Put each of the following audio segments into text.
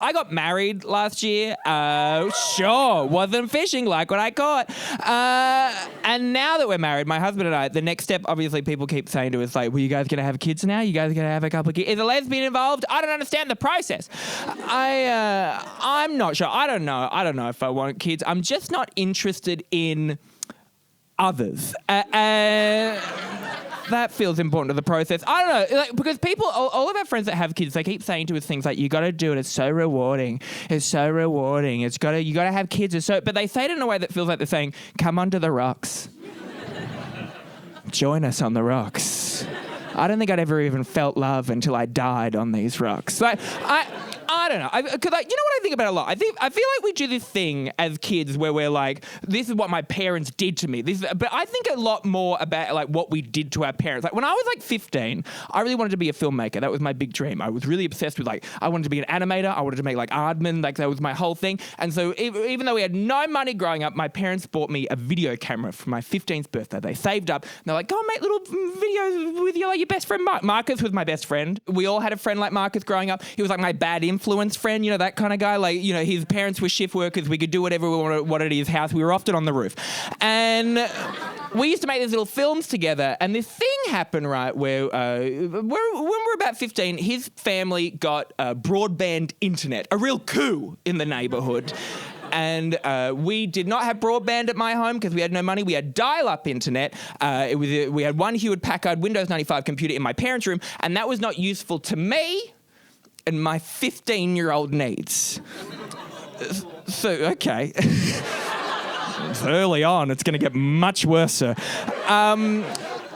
I got married last year. Sure, wasn't fishing like what I caught. And now that we're married, my husband and I, the next step, obviously people keep saying to us, like, well, you guys going to have kids now? You guys going to have a couple of kids? Is a lesbian involved? I don't understand the process. I'm not sure. I don't know if I want kids. I'm just not interested in others. That feels important to the process. I don't know, like, because people, all of our friends that have kids, they keep saying to us things like, "You got to do it. It's so rewarding. It's so rewarding. You got to have kids." But they say it in a way that feels like they're saying, "Come under the rocks. Join us on the rocks." I don't think I'd ever even felt love until I died on these rocks. Like, I don't know. Because you know what I think about a lot? I feel like we do this thing as kids where we're like, this is what my parents did to me. But I think a lot more about like what we did to our parents. Like when I was like 15, I really wanted to be a filmmaker. That was my big dream. I was really obsessed with like, I wanted to be an animator. I wanted to make like Aardman. Like that was my whole thing. And so even though we had no money growing up, my parents bought me a video camera for my 15th birthday. They saved up. And they're like, go make little videos with your best friend Mark. Marcus was my best friend. We all had a friend like Marcus growing up. He was like my bad influence friend, you know, that kind of guy. Like, you know, his parents were shift workers. We could do whatever we wanted at his house. We were often on the roof. And we used to make these little films together. And this thing happened, right, where when we were about 15, his family got broadband internet, a real coup in the neighbourhood. And we did not have broadband at my home because we had no money. We had dial-up internet. We had one Hewlett-Packard Windows 95 computer in my parents' room, and that was not useful to me and my 15-year-old needs. So, okay. It's early on. It's going to get much worse.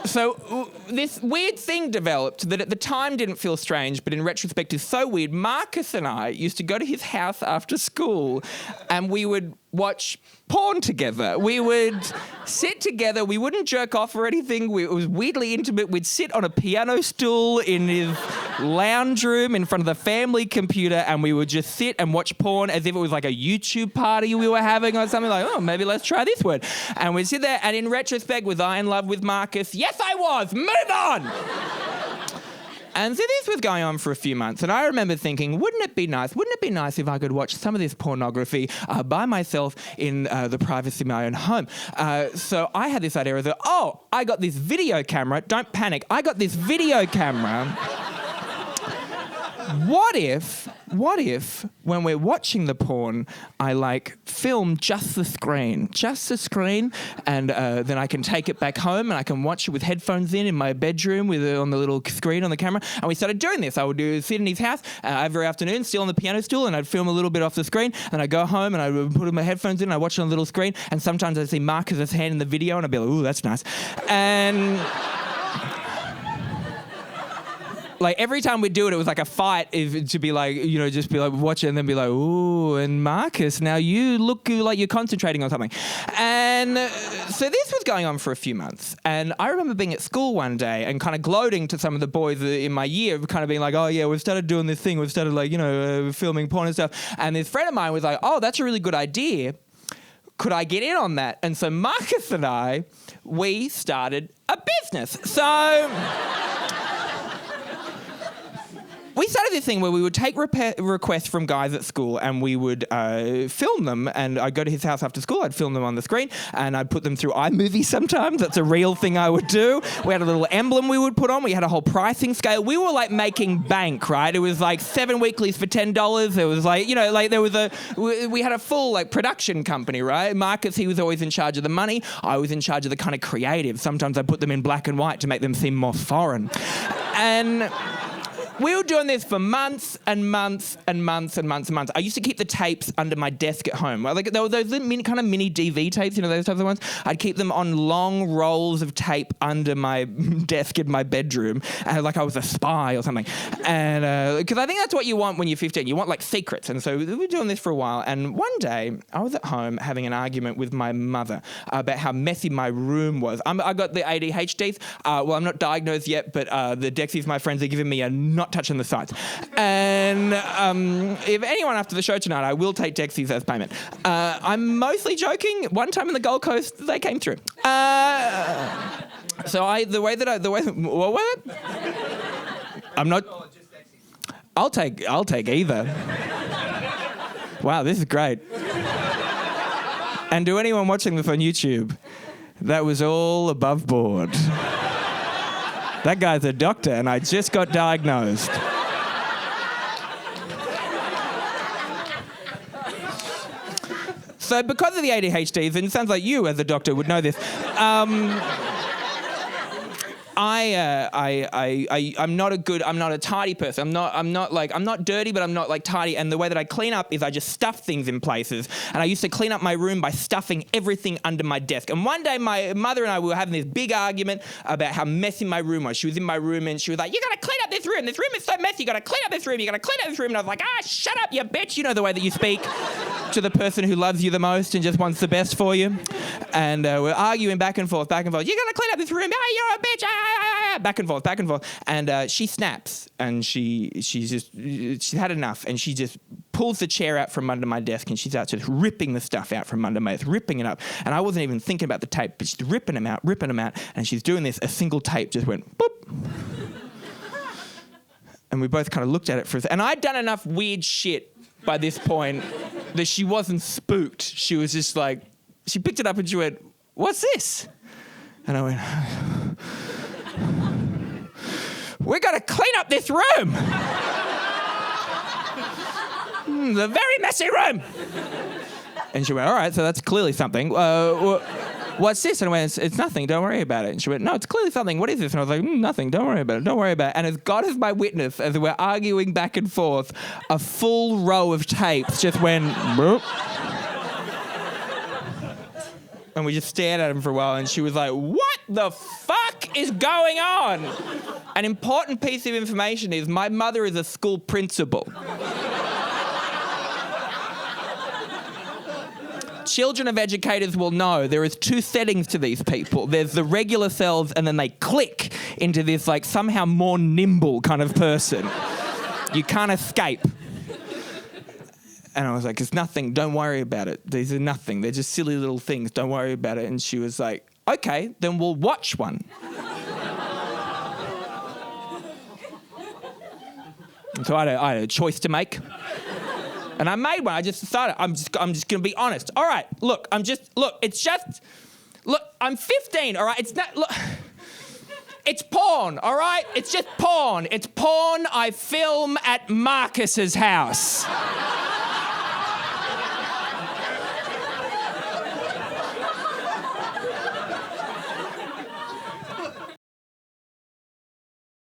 So this weird thing developed that at the time didn't feel strange, but in retrospect is so weird. Marcus and I used to go to his house after school and we would watch porn together. We would sit together. We wouldn't jerk off or anything. It was weirdly intimate. We'd sit on a piano stool in his lounge room in front of the family computer and we would just sit and watch porn as if it was like a YouTube party we were having or something like, oh, maybe let's try this word. And we'd sit there and in retrospect, was I in love with Marcus? Yes, I was. Move on. And so this was going on for a few months, and I remember thinking, wouldn't it be nice if I could watch some of this pornography by myself in the privacy of my own home? So I had this idea of, I got this video camera. Don't panic. I got this video camera. What if when we're watching the porn, I like film just the screen, and then I can take it back home and I can watch it with headphones in my bedroom with it on the little screen on the camera. And we started doing this. I would sit in his house every afternoon, still on the piano stool, and I'd film a little bit off the screen. And I'd go home and I would put my headphones in and I'd watch it on the little screen. And sometimes I'd see Marcus's hand in the video and I'd be like, ooh, that's nice. And like every time we'd do it, it was like a fight to be like, you know, just be like, watch it and then be like, ooh, and Marcus, now you look like you're concentrating on something. And so this was going on for a few months. And I remember being at school one day and kind of gloating to some of the boys in my year, kind of being like, oh yeah, we've started doing this thing. We've started like, you know, filming porn and stuff. And this friend of mine was like, oh, that's a really good idea. Could I get in on that? And so Marcus and I, we started a business. So we started this thing where we would take requests from guys at school and we would film them, and I'd go to his house after school, I'd film them on the screen and I'd put them through iMovie sometimes. That's a real thing I would do. We had a little emblem we would put on. We had a whole pricing scale. We were like making bank, right? It was like 7 weeklies for $10. It was like, you know, like there was we had a full like production company, right? Marcus, he was always in charge of the money. I was in charge of the kind of creative. Sometimes I put them in black and white to make them seem more foreign. And we were doing this for months and months and months and months and months. I used to keep the tapes under my desk at home. Like there were those mini DV tapes, you know, those types of ones. I'd keep them on long rolls of tape under my desk in my bedroom, like I was a spy or something. And because I think that's what you want when you're 15. You want like secrets. And so we were doing this for a while. And one day I was at home having an argument with my mother about how messy my room was. I got the ADHDs. Well, I'm not diagnosed yet, but the Dexies, my friends, are giving me a not touching the sides. And if anyone after the show tonight, I will take Dexies as payment. I'm mostly joking. One time in the Gold Coast, they came through. What was it? I'm not. I'll take either. Wow, this is great. And to anyone watching this on YouTube, that was all above board. That guy's a doctor and I just got diagnosed. So because of the ADHD, and it sounds like you as a doctor would know this, I'm not a tidy person. I'm not dirty, but I'm not like tidy. And the way that I clean up is I just stuff things in places. And I used to clean up my room by stuffing everything under my desk. And one day my mother and I were having this big argument about how messy my room was. She was in my room and she was like, "You gotta clean up this room. This room is so messy. You gotta clean up this room. You gotta clean up this room." And I was like, "Shut up, you bitch." You know the way that you speak to the person who loves you the most and just wants the best for you. And we're arguing back and forth. "You gotta clean up this room. You're a bitch." Back and forth. And she snaps and she's had enough and she just pulls the chair out from under my desk and she starts just ripping the stuff out from under my desk, ripping it up. And I wasn't even thinking about the tape, but she's ripping them out. And she's doing this, a single tape just went boop. And we both kind of looked at it for a second. And I'd done enough weird shit by this point that she wasn't spooked. She was just like, she picked it up and she went, "What's this?" And I went, "We got to clean up this room. It's a very messy room." And she went, "All right, so that's clearly something. What's this?" And I went, it's nothing, don't worry about it." And she went, "No, it's clearly something. What is this?" And I was like, "Nothing, don't worry about it. And as God is my witness, as we're arguing back and forth, a full row of tapes just went, boop. And we just stared at him for a while and she was like, "What the fuck is going on?" An important piece of information is my mother is a school principal. Children of educators will know there is two settings to these people. There's the regular selves and then they click into this like somehow more nimble kind of person. You can't escape. And I was like, "It's nothing, don't worry about it. These are nothing, they're just silly little things, don't worry about it." And she was like, "Okay, then we'll watch one." And so I had a choice to make. And I made one. I just decided, I'm just going to be honest. All right, look, I'm 15, all right? It's porn, all right? It's just porn. It's porn I film at Marcus's house.